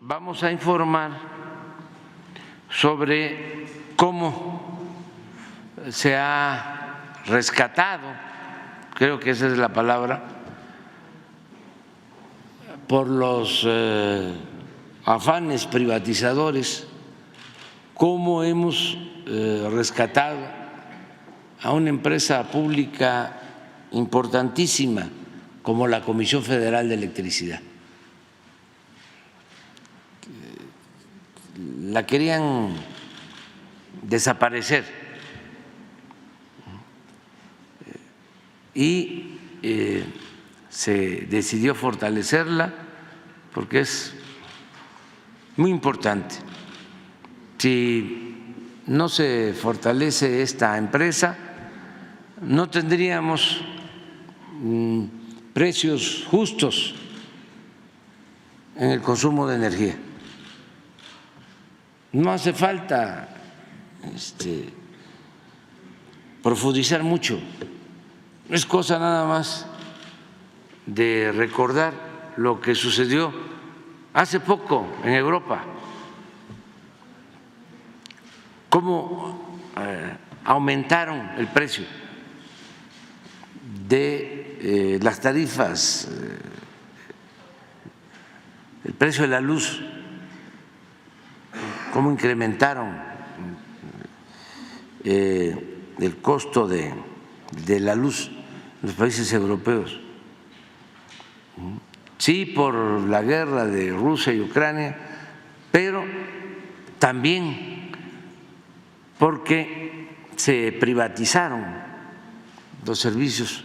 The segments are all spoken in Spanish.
vamos a informar sobre cómo se ha rescatado, creo que esa es la palabra, por los afanes privatizadores, cómo hemos rescatado a una empresa pública importantísima como la Comisión Federal de Electricidad. La querían desaparecer y se decidió fortalecerla porque es muy importante. Si no se fortalece esta empresa, no tendríamos precios justos en el consumo de energía. No hace falta profundizar mucho, es cosa nada más de recordar lo que sucedió hace poco en Europa, cómo aumentaron el precio de las tarifas, el precio de la luz, cómo incrementaron el costo de la luz en los países europeos. Sí, por la guerra de Rusia y Ucrania, pero también porque se privatizaron los servicios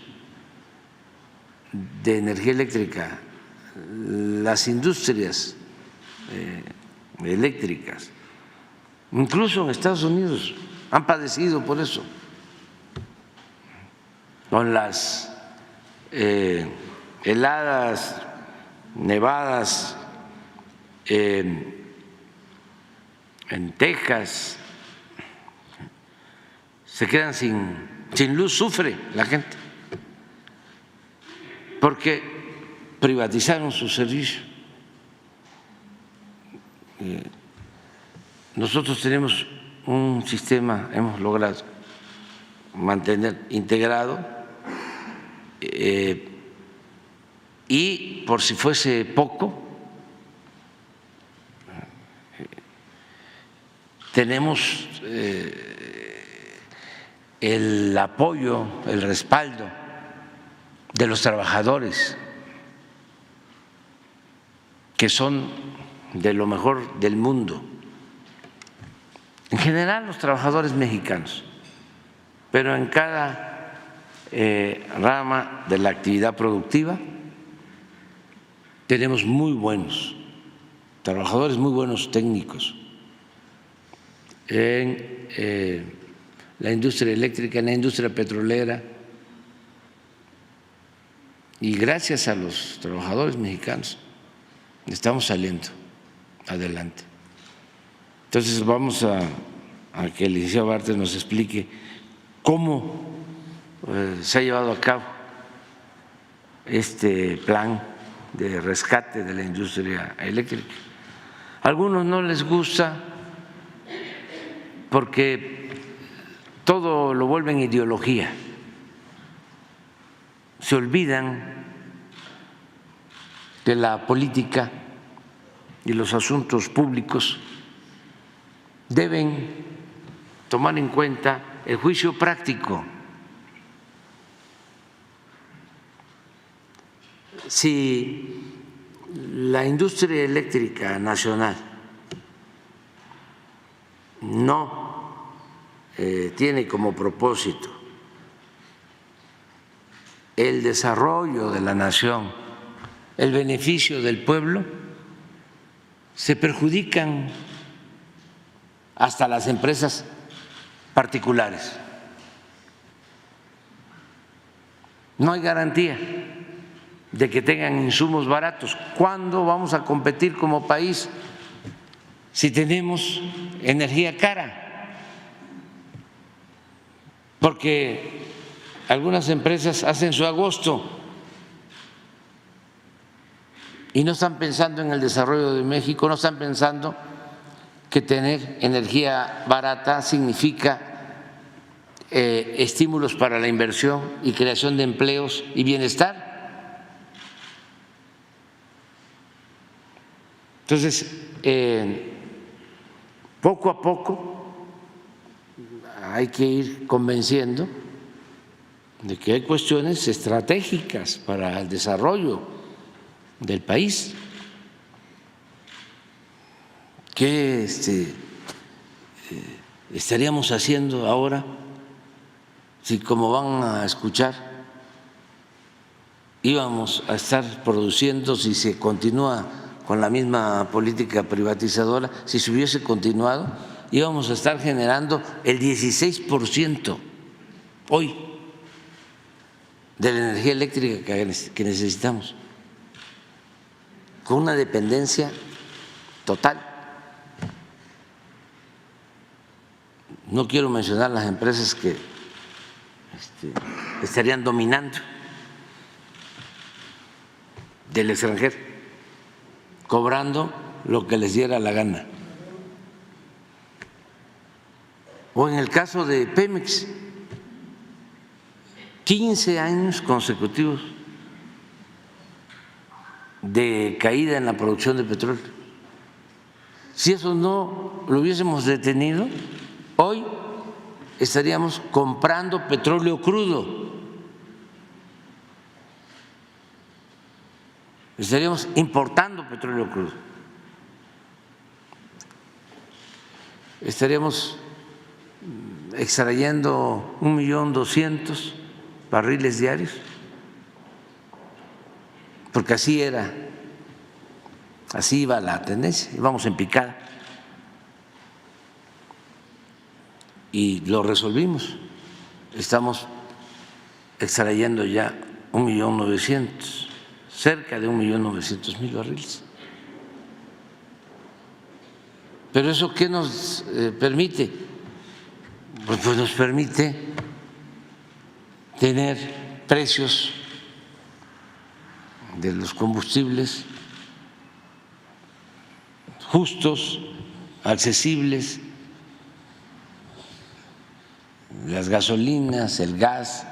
de energía eléctrica, las industrias eléctricas. Incluso en Estados Unidos han padecido por eso, con las heladas, nevadas en Texas, se quedan sin luz, sufre la gente, porque privatizaron su servicio. Nosotros tenemos un sistema, hemos logrado mantener integrado, y por si fuese poco, tenemos el apoyo, el respaldo de los trabajadores, que son de lo mejor del mundo, en general los trabajadores mexicanos, pero en cada rama de la actividad productiva tenemos muy buenos trabajadores, muy buenos técnicos en la industria eléctrica, en la industria petrolera, y gracias a los trabajadores mexicanos estamos saliendo adelante. Entonces vamos a que el licenciado Bartlett nos explique cómo se ha llevado a cabo este plan de rescate de la industria eléctrica. A algunos no les gusta porque todo lo vuelven ideología, se olvidan que la política y los asuntos públicos deben tomar en cuenta el juicio práctico. Si la industria eléctrica nacional no tiene como propósito el desarrollo de la nación, el beneficio del pueblo, se perjudican hasta las empresas particulares. No hay garantía de que tengan insumos baratos. ¿Cuándo vamos a competir como país si tenemos energía cara? Porque algunas empresas hacen su agosto y no están pensando en el desarrollo de México, no están pensando que tener energía barata significa estímulos para la inversión y creación de empleos y bienestar. Entonces, poco a poco hay que ir convenciendo de que hay cuestiones estratégicas para el desarrollo del país, que estaríamos haciendo ahora si, como van a escuchar, íbamos a estar produciendo, si se continúa con la misma política privatizadora, si se hubiese continuado, íbamos a estar generando el 16% hoy de la energía eléctrica que necesitamos, con una dependencia total. No quiero mencionar las empresas que estarían dominando del extranjero, cobrando lo que les diera la gana. O en el caso de Pemex, 15 años consecutivos de caída en la producción de petróleo. Si eso no lo hubiésemos detenido, hoy estaríamos comprando petróleo crudo, estaríamos importando petróleo crudo, estaríamos extrayendo 1.200.000 barriles diarios, porque así era, así iba la tendencia, íbamos en picada. Y lo resolvimos. Estamos extrayendo ya 1.900.000, cerca de 1.900.000 barriles. ¿Pero eso qué nos permite? Pues nos permite tener precios de los combustibles justos, accesibles, las gasolinas, el gas,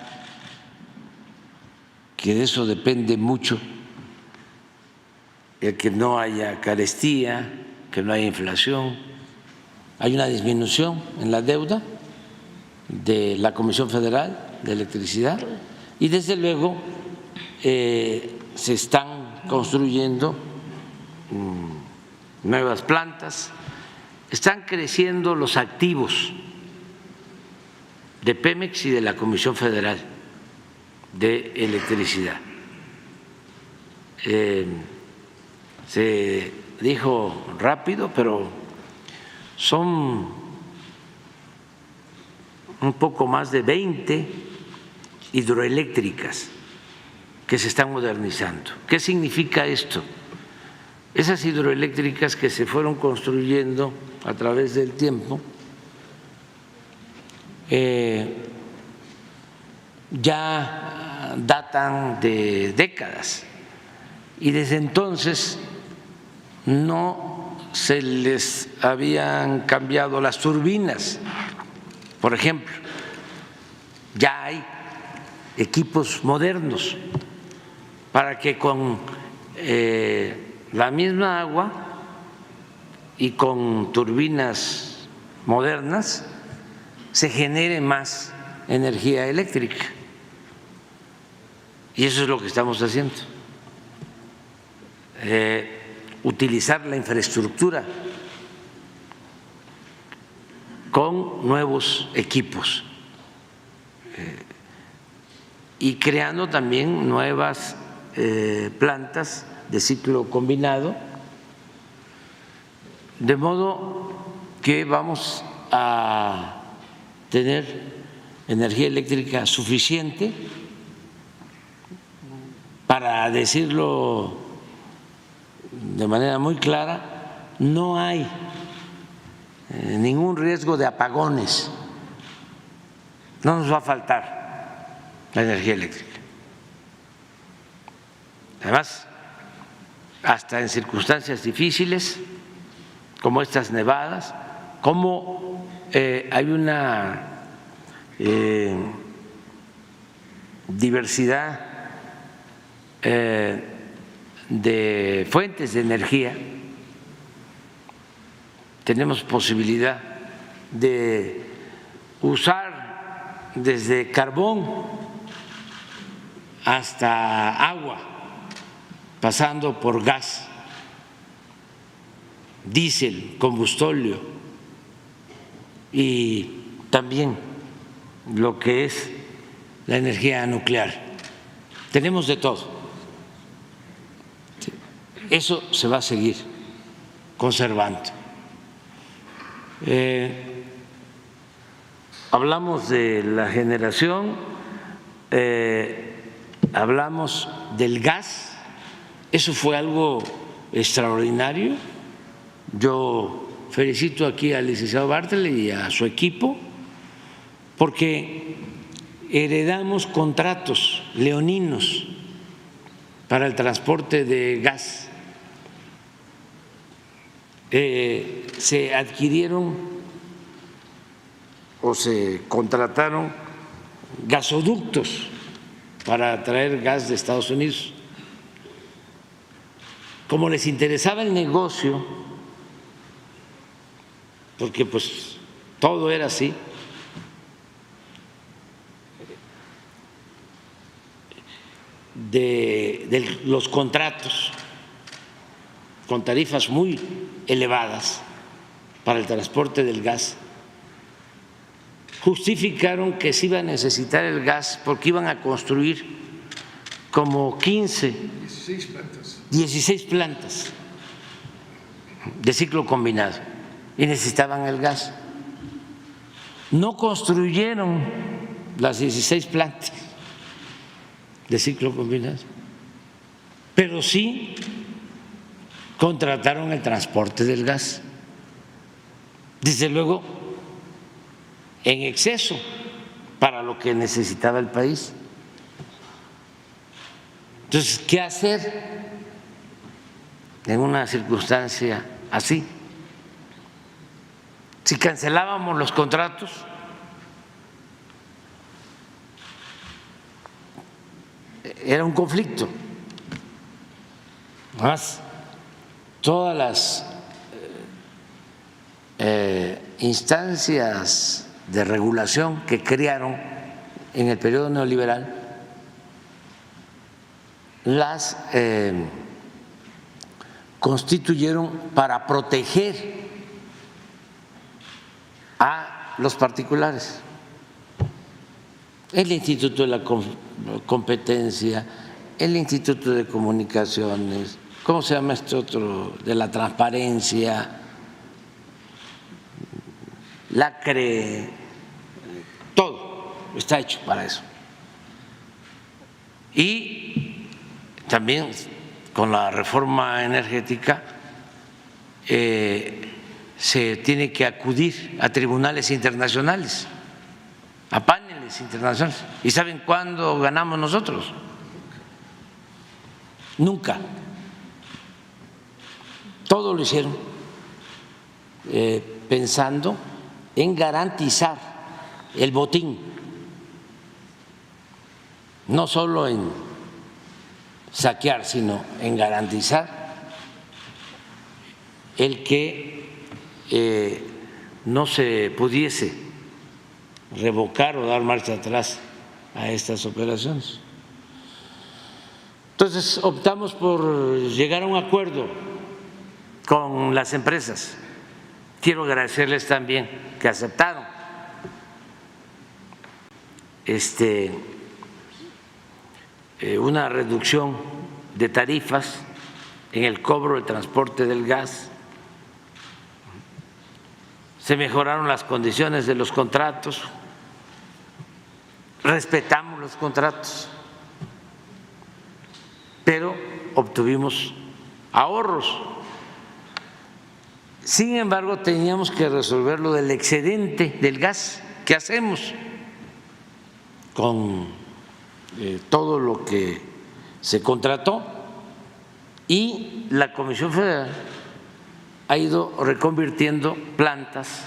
que de eso depende mucho el que no haya carestía, que no haya inflación. Hay una disminución en la deuda de la Comisión Federal de Electricidad y desde luego se están construyendo nuevas plantas, están creciendo los activos de Pemex y de la Comisión Federal de Electricidad. Se dijo rápido, pero son un poco más de 20 hidroeléctricas que se están modernizando. ¿Qué significa esto? Esas hidroeléctricas que se fueron construyendo a través del tiempo ya datan de décadas y desde entonces no se les habían cambiado las turbinas. Por ejemplo, ya hay equipos modernos para que con la misma agua y con turbinas modernas se genere más energía eléctrica. Y eso es lo que estamos haciendo, utilizar la infraestructura con nuevos equipos y creando también nuevas plantas de ciclo combinado, de modo que vamos a tener energía eléctrica suficiente. Para decirlo de manera muy clara, no hay ningún riesgo de apagones, no nos va a faltar la energía eléctrica. Además, hasta en circunstancias difíciles, como estas nevadas, como hay una diversidad de fuentes de energía. Tenemos posibilidad de usar desde carbón hasta agua, pasando por gas, diésel, combustóleo y también lo que es la energía nuclear. Tenemos de todo. Eso se va a seguir conservando. Hablamos de la generación, hablamos del gas, eso fue algo extraordinario. Yo felicito aquí al licenciado Bartlett y a su equipo porque heredamos contratos leoninos para el transporte de gas. Se adquirieron o se contrataron gasoductos para traer gas de Estados Unidos. Como les interesaba el negocio, porque pues todo era así, de los contratos con tarifas muy elevadas para el transporte del gas, justificaron que se iba a necesitar el gas porque iban a construir como 16 plantas de ciclo combinado y necesitaban el gas. No construyeron las 16 plantas de ciclo combinado, pero sí contrataron el transporte del gas, desde luego en exceso para lo que necesitaba el país. Entonces, ¿qué hacer en una circunstancia así? Si cancelábamos los contratos, era un conflicto. Más todas las instancias de regulación que crearon en el periodo neoliberal las constituyeron para proteger a los particulares. El Instituto de la Competencia, el Instituto de Comunicaciones, ¿cómo se llama este otro? De la Transparencia, la CRE, todo está hecho para eso. Y también con la reforma energética se tiene que acudir a tribunales internacionales, a paneles internacionales. ¿Y saben cuándo ganamos nosotros? Nunca. Todo lo hicieron pensando en garantizar el botín, no solo en saquear, sino en garantizar el que no se pudiese revocar o dar marcha atrás a estas operaciones. Entonces optamos por llegar a un acuerdo con las empresas. Quiero agradecerles también que aceptaron una reducción de tarifas en el cobro del transporte del gas. Se mejoraron las condiciones de los contratos, respetamos los contratos, pero obtuvimos ahorros. Sin embargo, teníamos que resolver lo del excedente del gas. ¿Qué hacemos con todo lo que se contrató? y la Comisión Federal ha ido reconvirtiendo plantas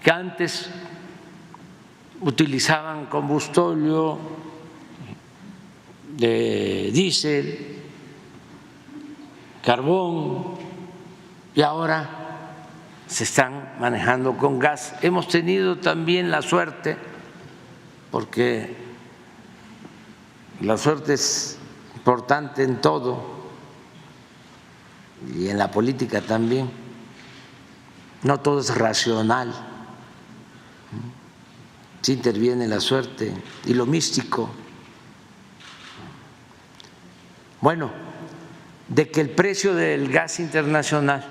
que antes utilizaban combustóleo de diésel, carbón, y ahora se están manejando con gas. Hemos tenido también la suerte, porque la suerte es importante en todo y en la política también, no todo es racional, sí interviene la suerte y lo místico. Bueno, de que el precio del gas internacional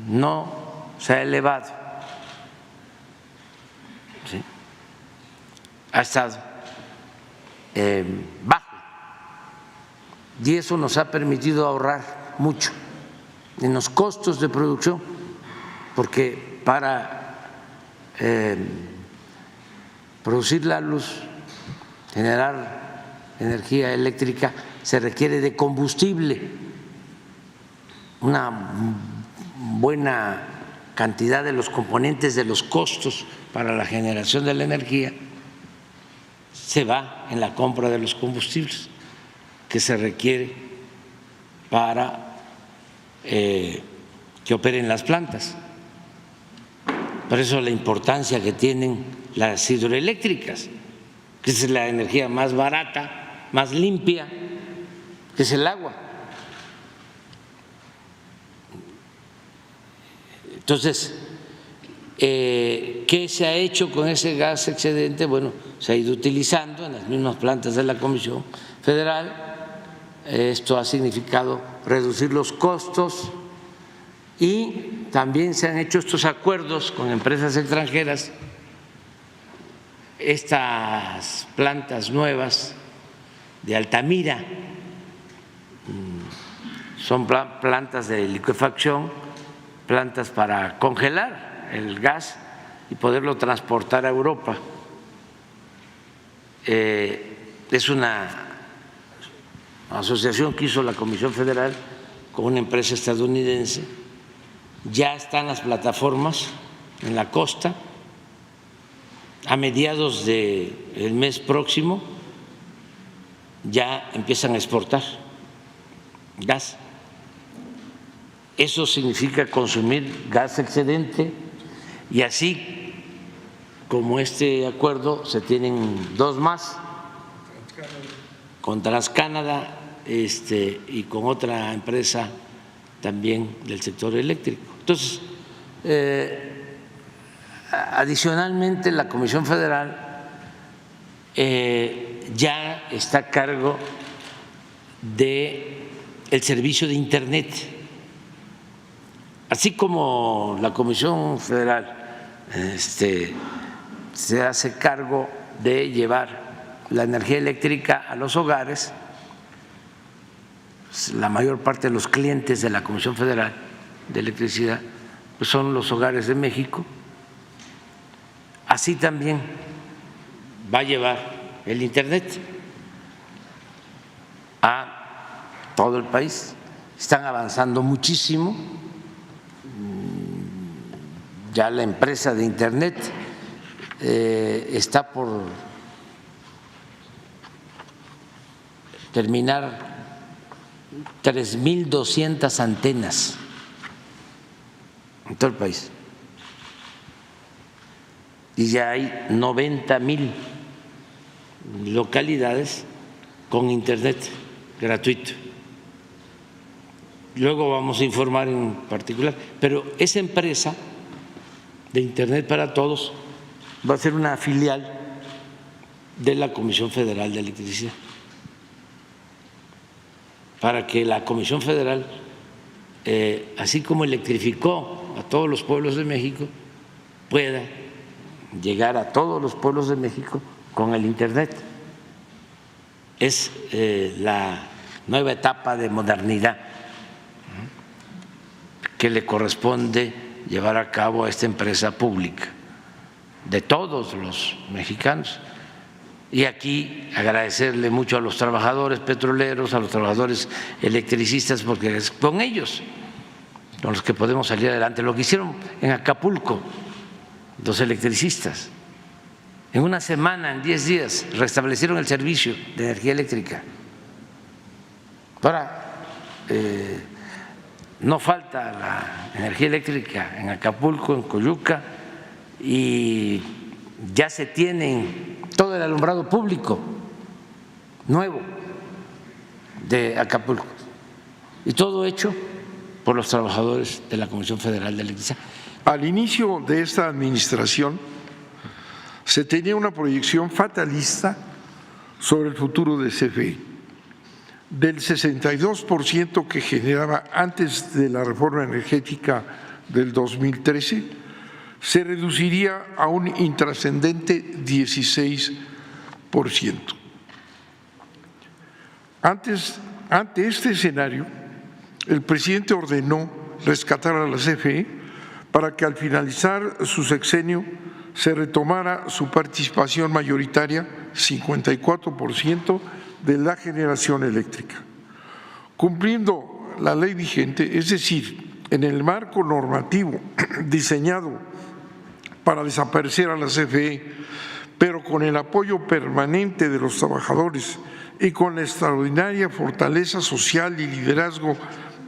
no se ha elevado, ¿sí?, ha estado bajo, y eso nos ha permitido ahorrar mucho en los costos de producción, porque para producir la luz, generar energía eléctrica, se requiere de combustible. Una buena cantidad de los componentes de los costos para la generación de la energía se va en la compra de los combustibles que se requiere para que operen las plantas. Por eso la importancia que tienen las hidroeléctricas, que es la energía más barata, más limpia, que es el agua. Entonces, ¿qué se ha hecho con ese gas excedente? Bueno, se ha ido utilizando en las mismas plantas de la Comisión Federal. Esto ha significado reducir los costos y también se han hecho estos acuerdos con empresas extranjeras. Estas plantas nuevas de Altamira son plantas de licuefacción, plantas para congelar el gas y poderlo transportar a Europa. Es una asociación que hizo la Comisión Federal con una empresa estadounidense. Ya están las plataformas en la costa. A mediados del mes próximo ya empiezan a exportar gas. Eso significa consumir gas excedente, y así como este acuerdo se tienen dos más con TransCanada y con otra empresa también del sector eléctrico. Entonces, adicionalmente, la Comisión Federal ya está a cargo del servicio de Internet. Así como la Comisión Federal se hace cargo de llevar la energía eléctrica a los hogares, la mayor parte de los clientes de la Comisión Federal de Electricidad pues son los hogares de México. Así también va a llevar el Internet a todo el país. Están avanzando muchísimo. Ya la empresa de Internet está por terminar 3.200 antenas en todo el país, y ya hay 90.000 localidades con Internet gratuito. Luego vamos a informar en particular, pero esa empresa de Internet para Todos va a ser una filial de la Comisión Federal de Electricidad, para que la Comisión Federal, así como electrificó a todos los pueblos de México, pueda llegar a todos los pueblos de México con el Internet. Es la nueva etapa de modernidad que le corresponde llevar a cabo a esta empresa pública de todos los mexicanos, Y aquí agradecerle mucho a los trabajadores petroleros, a los trabajadores electricistas, porque es con ellos con los que podemos salir adelante. Lo que hicieron en Acapulco los electricistas, en una semana, en 10 días, restablecieron el servicio de energía eléctrica. Ahora, no falta la energía eléctrica en Acapulco, en Coyuca, y ya se tienen todo el alumbrado público nuevo de Acapulco, y todo hecho por los trabajadores de la Comisión Federal de Electricidad. Al inicio de esta administración se tenía una proyección fatalista sobre el futuro de CFE. Del 62% que generaba antes de la reforma energética del 2013, se reduciría a un intrascendente 16%. Ante este escenario, el presidente ordenó rescatar a la CFE para que al finalizar su sexenio se retomara su participación mayoritaria, 54%, de la generación eléctrica. Cumpliendo la ley vigente, es decir, en el marco normativo diseñado para desaparecer a la CFE, pero con el apoyo permanente de los trabajadores y con la extraordinaria fortaleza social y liderazgo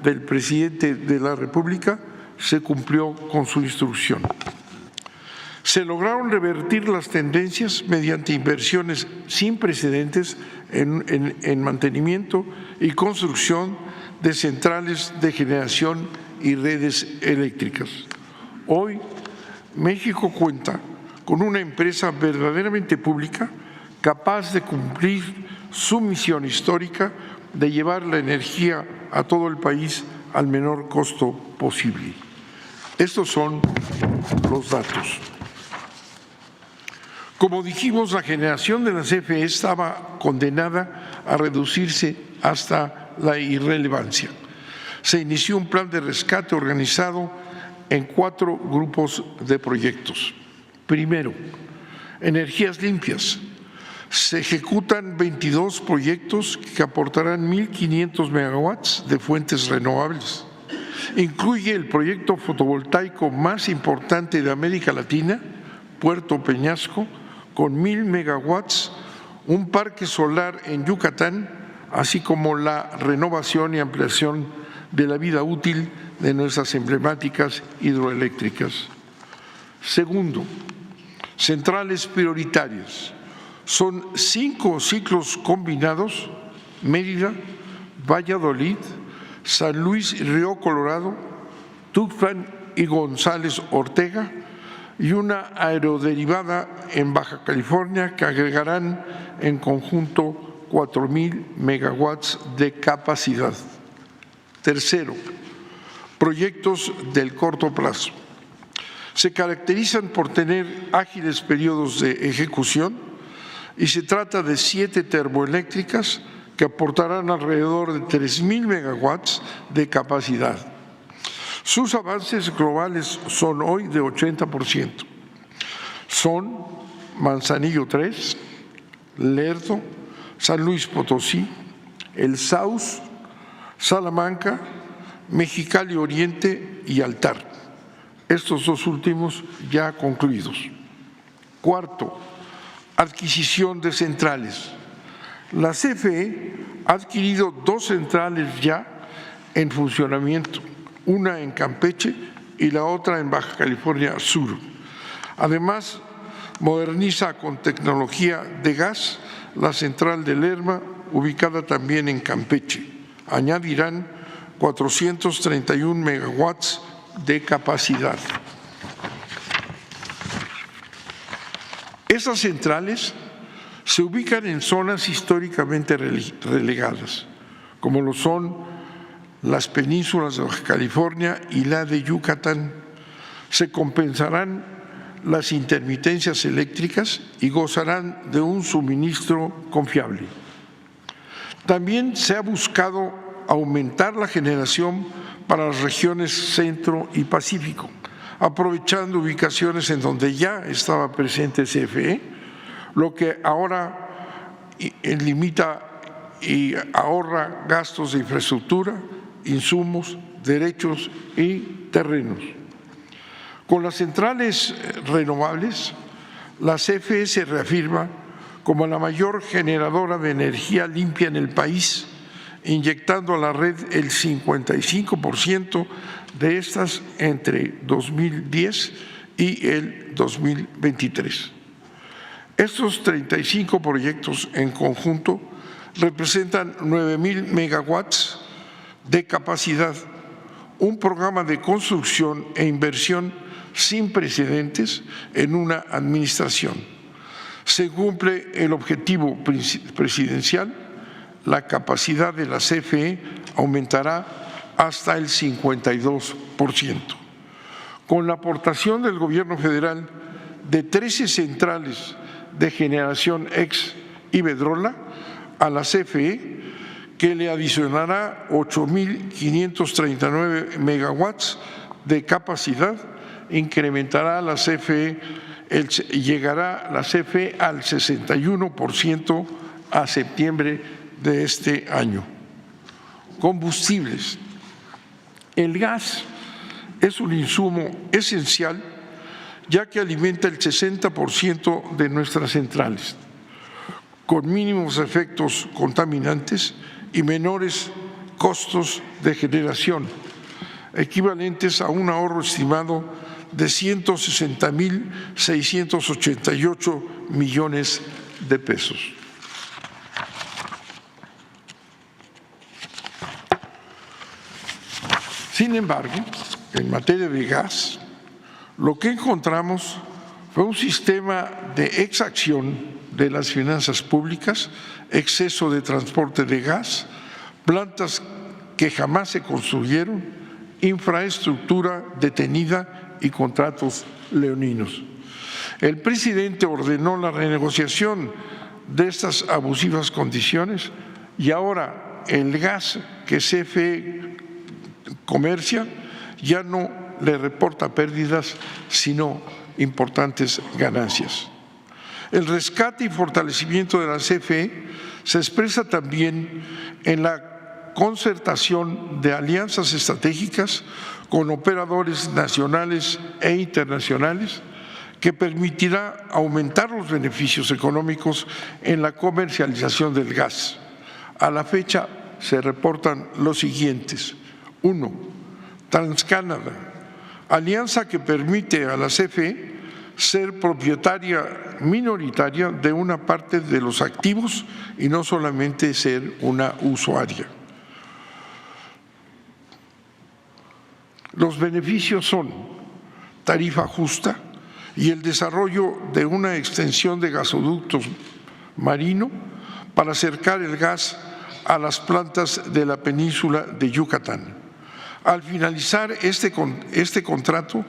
del presidente de la República, se cumplió con su instrucción. Se lograron revertir las tendencias mediante inversiones sin precedentes en mantenimiento y construcción de centrales de generación y redes eléctricas. Hoy, México cuenta con una empresa verdaderamente pública capaz de cumplir su misión histórica de llevar la energía a todo el país al menor costo posible. Estos son los datos. Como dijimos, la generación de la CFE estaba condenada a reducirse hasta la irrelevancia. Se inició un plan de rescate organizado en 4 grupos de proyectos. Primero, energías limpias. Se ejecutan 22 proyectos que aportarán 1.500 megawatts de fuentes renovables. Incluye el proyecto fotovoltaico más importante de América Latina, Puerto Peñasco, con 1.000 megawatts, un parque solar en Yucatán, así como la renovación y ampliación de la vida útil de nuestras emblemáticas hidroeléctricas. Segundo, centrales prioritarias. Son 5 ciclos combinados: Mérida, Valladolid, San Luis Río Colorado, Tuxpan y González Ortega, y una aeroderivada en Baja California que agregarán en conjunto 4.000 megawatts de capacidad. Tercero, proyectos del corto plazo. Se caracterizan por tener ágiles periodos de ejecución y se trata de 7 termoeléctricas que aportarán alrededor de 3.000 megawatts de capacidad. Sus avances globales son hoy de 80%. Son Manzanillo 3, Lerdo, San Luis Potosí, El Sauz, Salamanca, Mexicali Oriente y Altar. Estos 2 últimos ya concluidos. Cuarto, adquisición de centrales. La CFE ha adquirido 2 centrales ya en funcionamiento, una en Campeche y la otra en Baja California Sur. Además, moderniza con tecnología de gas la central de Lerma, ubicada también en Campeche. Añadirán 431 megawatts de capacidad. Esas centrales se ubican en zonas históricamente relegadas, como lo son las penínsulas de Baja California y la de Yucatán. Se compensarán las intermitencias eléctricas y gozarán de un suministro confiable. También se ha buscado aumentar la generación para las regiones Centro y Pacífico, aprovechando ubicaciones en donde ya estaba presente CFE, lo que ahora limita y ahorra gastos de infraestructura, insumos, derechos y terrenos. Con las centrales renovables, la CFE se reafirma como la mayor generadora de energía limpia en el país, inyectando a la red el 55% de estas entre 2010 y el 2023. Estos 35 proyectos en conjunto representan 9,000 megawatts de capacidad, un programa de construcción e inversión sin precedentes en una administración. Se cumple el objetivo presidencial, la capacidad de la CFE aumentará hasta el 52%. Con la aportación del Gobierno federal de 13 centrales de generación ex Iberdrola a la CFE, que le adicionará 8,539 megawatts de capacidad, incrementará la CFE, llegará la CFE al 61% a septiembre de este año. Combustibles. El gas es un insumo esencial, ya que alimenta el 60% de nuestras centrales, con mínimos efectos contaminantes y menores costos de generación, equivalentes a un ahorro estimado de 160,688 millones de pesos. Sin embargo, en materia de gas, lo que encontramos fue un sistema de exacción de las finanzas públicas, exceso de transporte de gas, plantas que jamás se construyeron, infraestructura detenida y contratos leoninos. El presidente ordenó la renegociación de estas abusivas condiciones y ahora el gas que CFE comercia ya no le reporta pérdidas, sino importantes ganancias. El rescate y fortalecimiento de la CFE se expresa también en la concertación de alianzas estratégicas con operadores nacionales e internacionales que permitirá aumentar los beneficios económicos en la comercialización del gas. A la fecha se reportan los siguientes. 1. TransCanada, alianza que permite a la CFE ser propietaria minoritaria de una parte de los activos y no solamente ser una usuaria. Los beneficios son tarifa justa y el desarrollo de una extensión de gasoductos marino para acercar el gas a las plantas de la península de Yucatán. Al finalizar este contrato,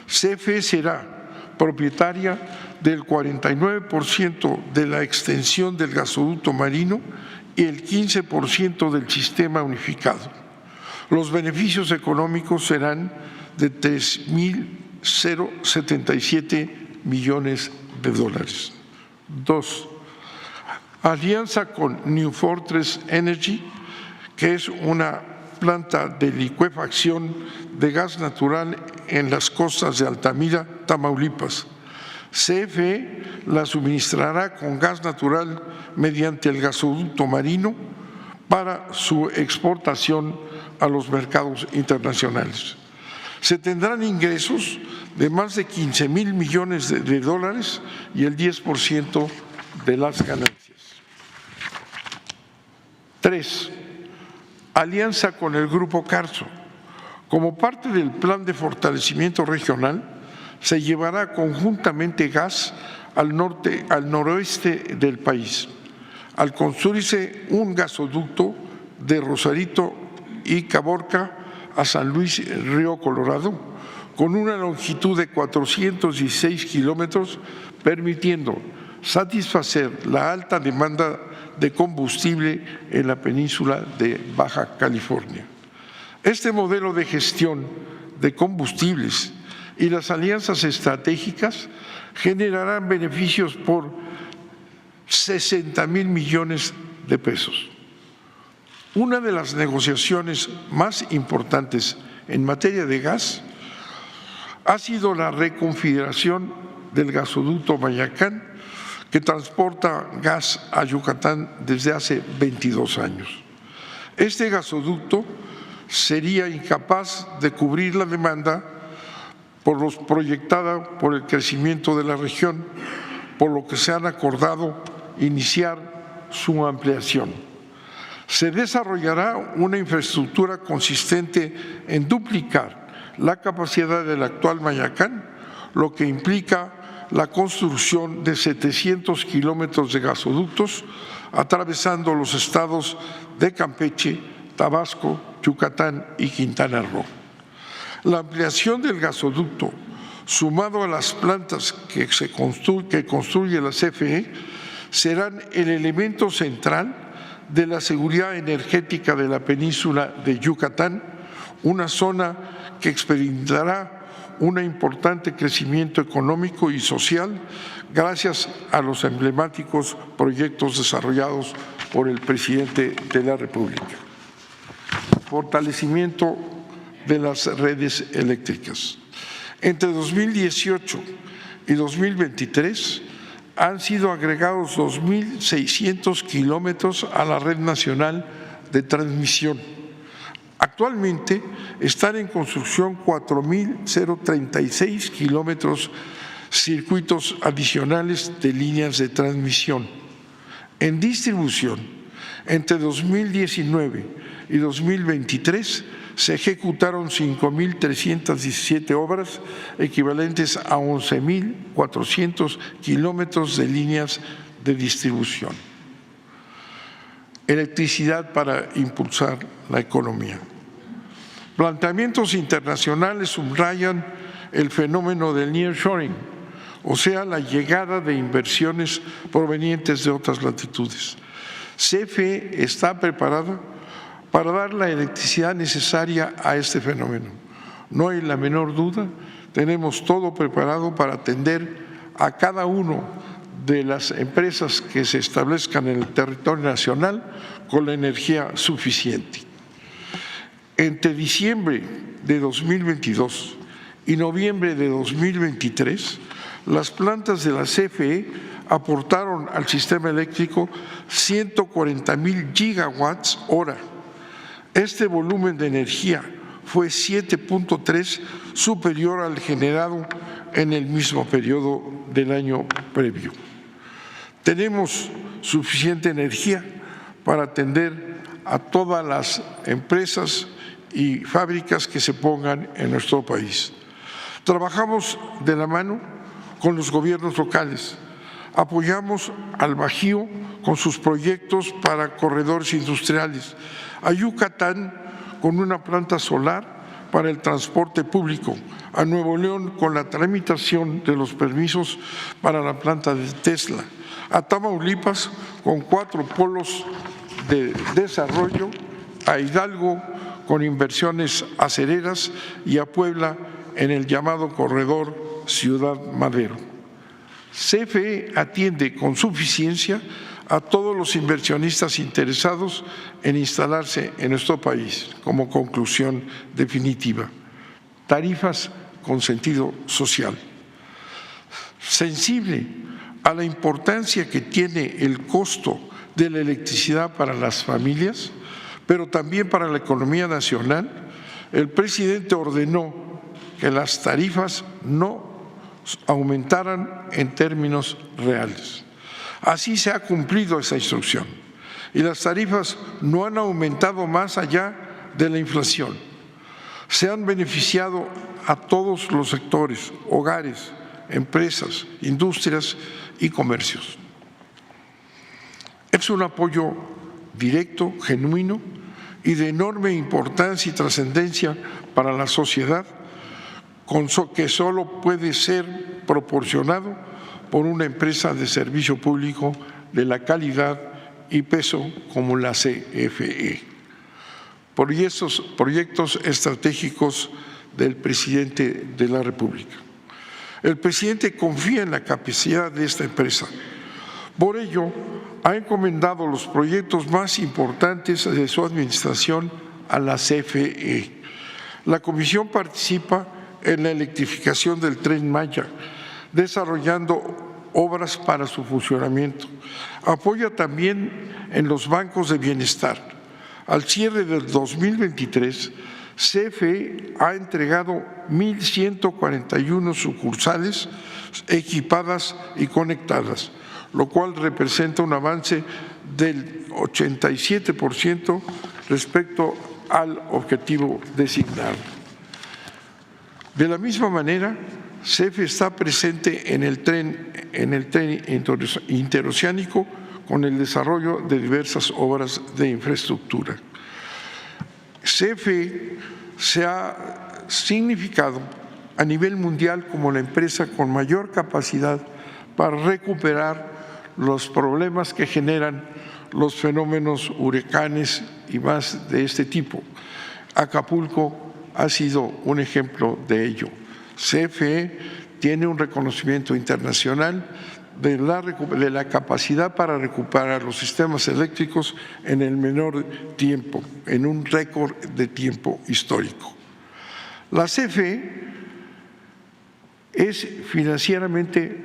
CFE será propietaria del 49% de la extensión del gasoducto marino y el 15% del sistema unificado. Los beneficios económicos serán de 3,077 millones de dólares. 2. Alianza con New Fortress Energy, que es una planta de licuefacción de gas natural en las costas de Altamira, Tamaulipas. CFE la suministrará con gas natural mediante el gasoducto marino para su exportación a los mercados internacionales. Se tendrán ingresos de más de 15,000 millones de dólares y el 10% de las ganancias. 3. Alianza con el Grupo Carso. Como parte del plan de fortalecimiento regional, se llevará conjuntamente gas al noroeste del país. Al construirse un gasoducto de Rosarito y Caborca a San Luis Río Colorado, con una longitud de 416 kilómetros, permitiendo satisfacer la alta demanda de combustible en la península de Baja California. Este modelo de gestión de combustibles y las alianzas estratégicas generarán beneficios por 60,000 millones de pesos. Una de las negociaciones más importantes en materia de gas ha sido la reconfiguración del gasoducto Mayacán, que transporta gas a Yucatán desde hace 22 años. Este gasoducto sería incapaz de cubrir la demanda proyectada por el crecimiento de la región, por lo que se han acordado iniciar su ampliación. Se desarrollará una infraestructura consistente en duplicar la capacidad del actual Mayacán, lo que implica la construcción de 700 kilómetros de gasoductos atravesando los estados de Campeche, Tabasco, Yucatán y Quintana Roo. La ampliación del gasoducto, sumado a las plantas que construye la CFE, serán el elemento central de la seguridad energética de la península de Yucatán, una zona que experimentará un importante crecimiento económico y social gracias a los emblemáticos proyectos desarrollados por el presidente de la República. Fortalecimiento de las redes eléctricas. Entre 2018 y 2023 han sido agregados 2.600 kilómetros a la red nacional de transmisión. Actualmente están en construcción 4.036 kilómetros circuitos adicionales de líneas de transmisión. En distribución, entre 2019 y 2023 se ejecutaron 5.317 obras equivalentes a 11.400 kilómetros de líneas de distribución. Electricidad para impulsar la economía. Planteamientos internacionales subrayan el fenómeno del nearshoring, o sea, la llegada de inversiones provenientes de otras latitudes. CFE está preparada para dar la electricidad necesaria a este fenómeno. No hay la menor duda, tenemos todo preparado para atender a cada uno de las empresas que se establezcan en el territorio nacional con la energía suficiente. Entre diciembre de 2022 y noviembre de 2023, las plantas de la CFE aportaron al sistema eléctrico 140,000 gigawatts hora. Este volumen de energía fue 7.3 superior al generado en el mismo periodo del año previo. Tenemos suficiente energía para atender a todas las empresas y fábricas que se pongan en nuestro país. Trabajamos de la mano con los gobiernos locales, apoyamos al Bajío con sus proyectos para corredores industriales, a Yucatán con una planta solar para el transporte público, a Nuevo León con la tramitación de los permisos para la planta de Tesla, a Tamaulipas con 4 polos de desarrollo, a Hidalgo con inversiones acereras y a Puebla en el llamado corredor Ciudad Madero. CFE atiende con suficiencia a todos los inversionistas interesados en instalarse en nuestro país. Como conclusión definitiva, tarifas con sentido social. Sensible a la importancia que tiene el costo de la electricidad para las familias, pero también para la economía nacional, el presidente ordenó que las tarifas no aumentaran en términos reales. Así se ha cumplido esa instrucción y las tarifas no han aumentado más allá de la inflación. Se han beneficiado a todos los sectores, hogares, empresas, industrias y comercios. Es un apoyo directo, genuino y de enorme importancia y trascendencia para la sociedad, que solo puede ser proporcionado por una empresa de servicio público de la calidad y peso como la CFE. Proyectos estratégicos del presidente de la República. El presidente confía en la capacidad de esta empresa, Por ello, ha encomendado los proyectos más importantes de su administración a la CFE. La Comisión participa en la electrificación del Tren Maya, desarrollando obras para su funcionamiento. Apoya también en los bancos de bienestar. Al cierre del 2023, CFE ha entregado 1,141 sucursales equipadas y conectadas, lo cual representa un avance del 87% respecto al objetivo designado. De la misma manera, CFE está presente en el tren interoceánico con el desarrollo de diversas obras de infraestructura. CFE se ha significado a nivel mundial como la empresa con mayor capacidad para recuperar los problemas que generan los fenómenos huracanes y más de este tipo. Acapulco ha sido un ejemplo de ello. CFE tiene un reconocimiento internacional de la capacidad para recuperar los sistemas eléctricos en el menor tiempo, en un récord de tiempo histórico. La CFE es financieramente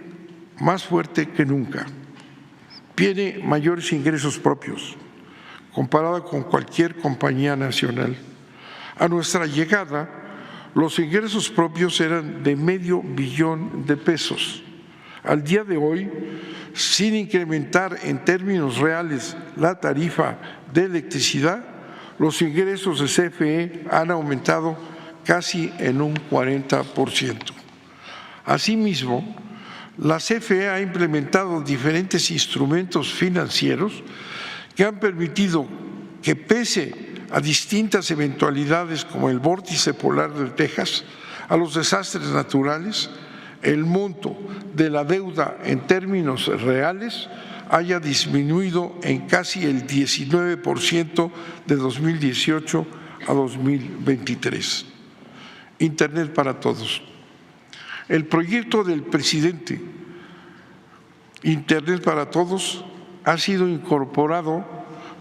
más fuerte que nunca, tiene mayores ingresos propios comparada con cualquier compañía nacional. A nuestra llegada, los ingresos propios eran de $500 millones de pesos. Al día de hoy, sin incrementar en términos reales la tarifa de electricidad, los ingresos de CFE han aumentado casi en un 40%. Asimismo, la CFE ha implementado diferentes instrumentos financieros que han permitido que, pese a distintas eventualidades como el vórtice polar de Texas, a los desastres naturales, el monto de la deuda en términos reales haya disminuido en casi el 19% de 2018 a 2023. Internet para todos. El proyecto del presidente Internet para todos ha sido incorporado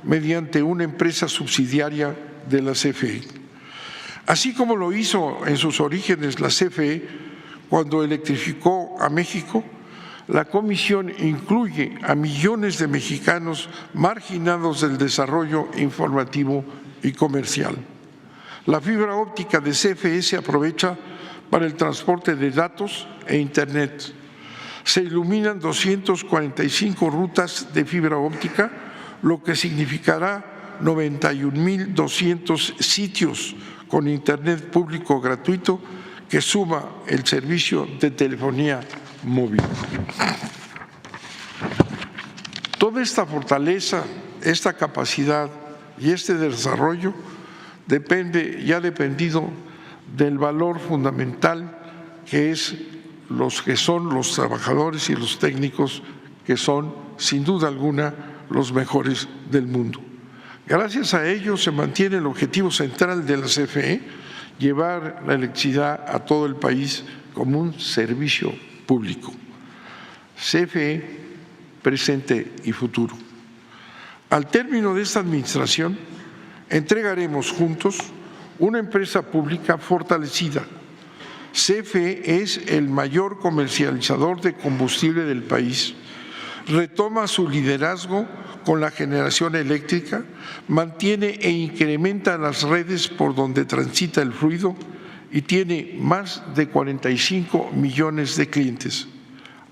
mediante una empresa subsidiaria de la CFE. Así como lo hizo en sus orígenes la CFE cuando electrificó a México, la Comisión incluye a millones de mexicanos marginados del desarrollo informativo y comercial. La fibra óptica de CFE se aprovecha para el transporte de datos e Internet. Se iluminan 245 rutas de fibra óptica, lo que significará 91,200 sitios con Internet público gratuito que suma el servicio de telefonía móvil. Toda esta fortaleza, esta capacidad y este desarrollo depende y ha dependido del valor fundamental que son los trabajadores y los técnicos, que son sin duda alguna los mejores del mundo. Gracias a ello se mantiene el objetivo central de la CFE, llevar la electricidad a todo el país como un servicio público. CFE, presente y futuro. Al término de esta administración, entregaremos juntos una empresa pública fortalecida. CFE es el mayor comercializador de combustible del país. Retoma su liderazgo con la generación eléctrica, mantiene e incrementa las redes por donde transita el fluido y tiene más de 45 millones de clientes.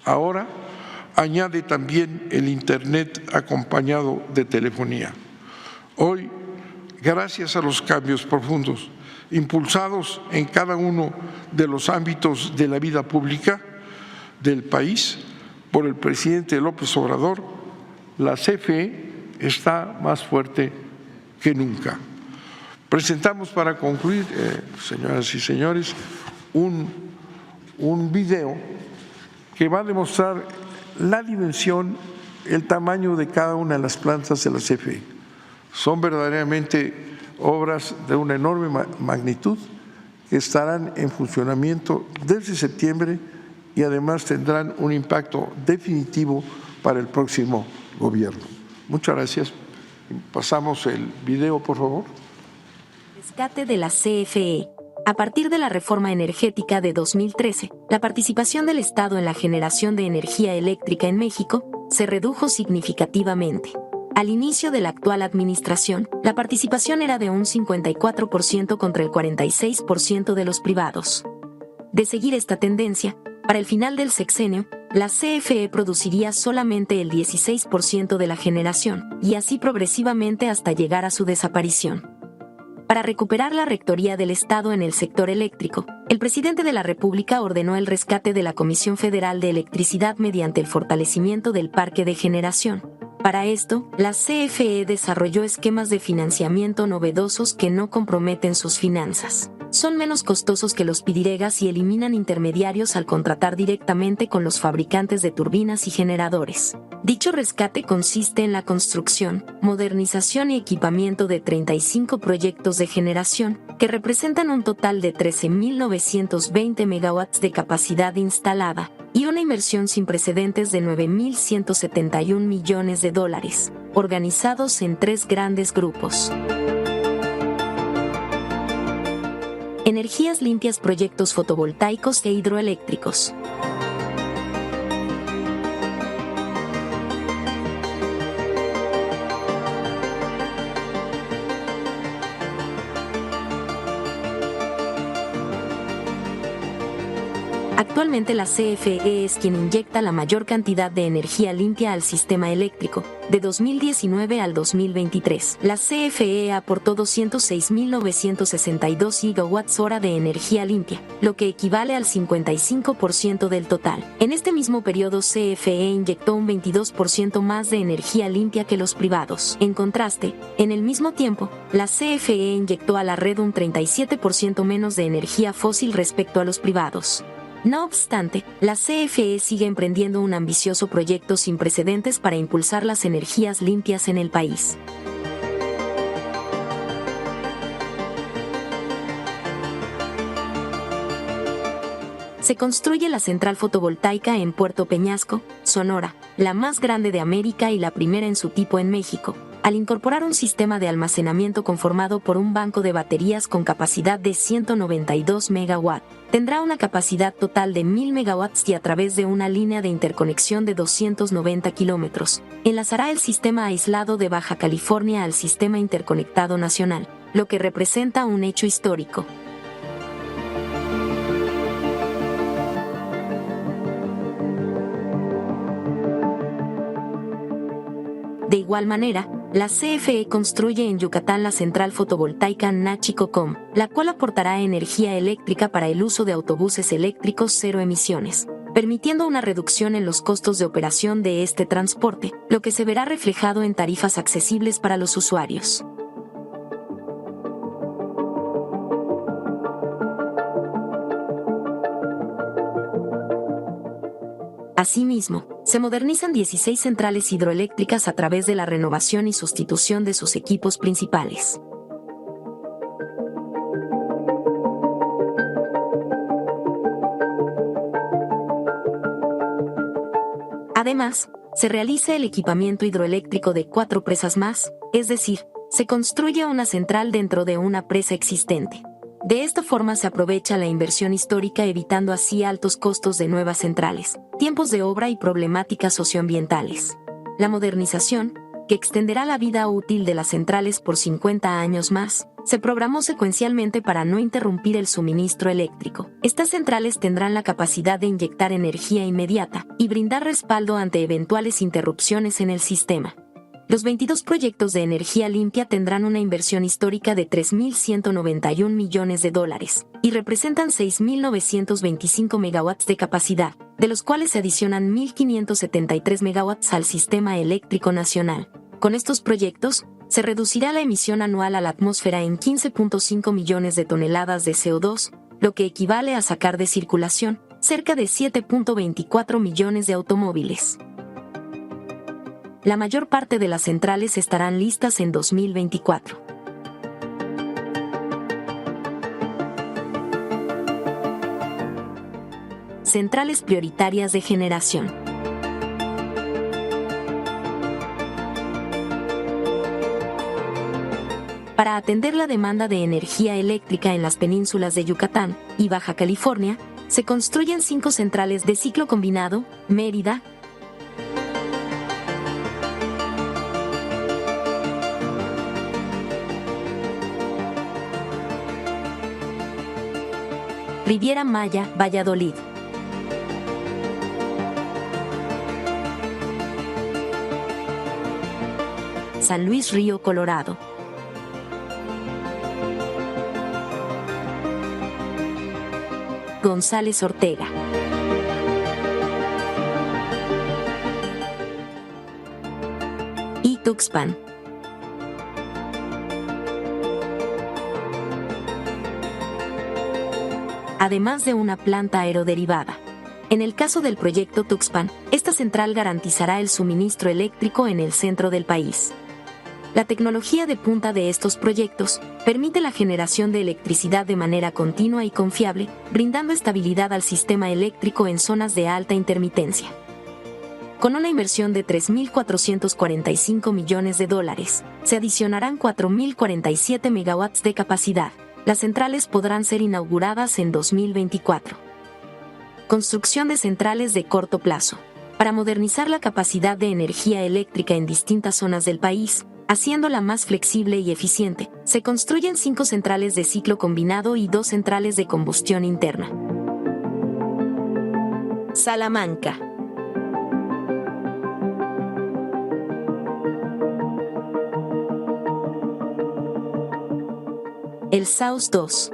Ahora añade también el Internet acompañado de telefonía. Hoy, gracias a los cambios profundos impulsados en cada uno de los ámbitos de la vida pública del país por el presidente López Obrador, la CFE está más fuerte que nunca. Presentamos para concluir, señoras y señores, un video que va a demostrar la dimensión, el tamaño de cada una de las plantas de la CFE. Son verdaderamente obras de una enorme magnitud que estarán en funcionamiento desde septiembre y además tendrán un impacto definitivo para el próximo gobierno. Muchas gracias. Pasamos el video, por favor. Rescate de la CFE. A partir de la reforma energética de 2013, la participación del Estado en la generación de energía eléctrica en México se redujo significativamente. Al inicio de la actual administración, la participación era de un 54% contra el 46% de los privados. De seguir esta tendencia, para el final del sexenio, la CFE produciría solamente el 16% de la generación, y así progresivamente hasta llegar a su desaparición. Para recuperar la rectoría del Estado en el sector eléctrico, el presidente de la República ordenó el rescate de la Comisión Federal de Electricidad mediante el fortalecimiento del parque de generación. Para esto, la CFE desarrolló esquemas de financiamiento novedosos que no comprometen sus finanzas. Son menos costosos que los pidiregas y eliminan intermediarios al contratar directamente con los fabricantes de turbinas y generadores. Dicho rescate consiste en la construcción, modernización y equipamiento de 35 proyectos de generación, que representan un total de 13.920 megawatts de capacidad instalada, y una inversión sin precedentes de $9.171 millones, organizados en 3 grandes grupos. Energías limpias, proyectos fotovoltaicos e hidroeléctricos. Actualmente la CFE es quien inyecta la mayor cantidad de energía limpia al sistema eléctrico. De 2019 al 2023, la CFE aportó 206.962 gigawatts-hora de energía limpia, lo que equivale al 55% del total. En este mismo periodo, CFE inyectó un 22% más de energía limpia que los privados. En contraste, en el mismo tiempo, la CFE inyectó a la red un 37% menos de energía fósil respecto a los privados. No obstante, la CFE sigue emprendiendo un ambicioso proyecto sin precedentes para impulsar las energías limpias en el país. Se construye la central fotovoltaica en Puerto Peñasco, Sonora, la más grande de América y la primera en su tipo en México, al incorporar un sistema de almacenamiento conformado por un banco de baterías con capacidad de 192 megawatts. Tendrá una capacidad total de 1.000 megawatts y a través de una línea de interconexión de 290 kilómetros, enlazará el sistema aislado de Baja California al sistema interconectado nacional, lo que representa un hecho histórico. De igual manera, la CFE construye en Yucatán la central fotovoltaica Nachicocom, la cual aportará energía eléctrica para el uso de autobuses eléctricos cero emisiones, permitiendo una reducción en los costos de operación de este transporte, lo que se verá reflejado en tarifas accesibles para los usuarios. Asimismo, se modernizan 16 centrales hidroeléctricas a través de la renovación y sustitución de sus equipos principales. Además, se realiza el equipamiento hidroeléctrico de 4 presas más, es decir, se construye una central dentro de una presa existente. De esta forma se aprovecha la inversión histórica, evitando así altos costos de nuevas centrales, tiempos de obra y problemáticas socioambientales. La modernización, que extenderá la vida útil de las centrales por 50 años más, se programó secuencialmente para no interrumpir el suministro eléctrico. Estas centrales tendrán la capacidad de inyectar energía inmediata y brindar respaldo ante eventuales interrupciones en el sistema. Los 22 proyectos de energía limpia tendrán una inversión histórica de $3.191 millones y representan 6.925 megawatts de capacidad, de los cuales se adicionan 1.573 megawatts al sistema eléctrico nacional. Con estos proyectos, se reducirá la emisión anual a la atmósfera en 15.5 millones de toneladas de CO2, lo que equivale a sacar de circulación cerca de 7.24 millones de automóviles. La mayor parte de las centrales estarán listas en 2024. Centrales prioritarias de generación. Para atender la demanda de energía eléctrica en las penínsulas de Yucatán y Baja California, se construyen 5 centrales de ciclo combinado, Mérida, Riviera Maya, Valladolid. San Luis Río Colorado. González Ortega. Y Tuxpan. Además de una planta aeroderivada. En el caso del proyecto Tuxpan, esta central garantizará el suministro eléctrico en el centro del país. La tecnología de punta de estos proyectos permite la generación de electricidad de manera continua y confiable, brindando estabilidad al sistema eléctrico en zonas de alta intermitencia. Con una inversión de $3.445 millones, se adicionarán 4.047 megawatts de capacidad. Las centrales podrán ser inauguradas en 2024. Construcción de centrales de corto plazo. Para modernizar la capacidad de energía eléctrica en distintas zonas del país, haciéndola más flexible y eficiente, se construyen 5 centrales de ciclo combinado y 2 centrales de combustión interna. Salamanca. El Saus 2.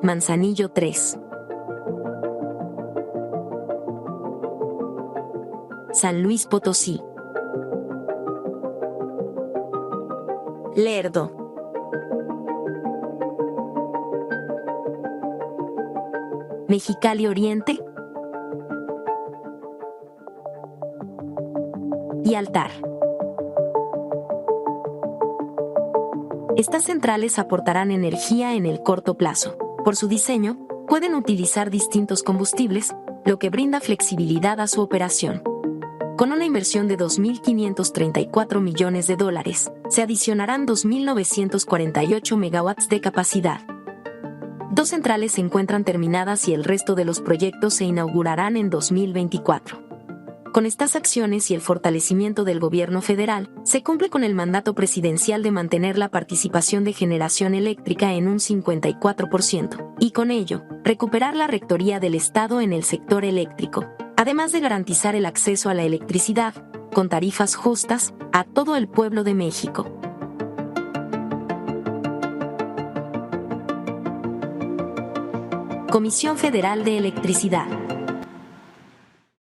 Manzanillo 3. San Luis Potosí. Lerdo. Mexicali Oriente y Altar. Estas centrales aportarán energía en el corto plazo. Por su diseño, pueden utilizar distintos combustibles, lo que brinda flexibilidad a su operación. Con una inversión de $2.534 millones, se adicionarán 2.948 megawatts de capacidad. 2 centrales se encuentran terminadas y el resto de los proyectos se inaugurarán en 2024. Con estas acciones y el fortalecimiento del gobierno federal, se cumple con el mandato presidencial de mantener la participación de generación eléctrica en un 54%, y con ello, recuperar la rectoría del Estado en el sector eléctrico, además de garantizar el acceso a la electricidad, con tarifas justas, a todo el pueblo de México. Comisión Federal de Electricidad.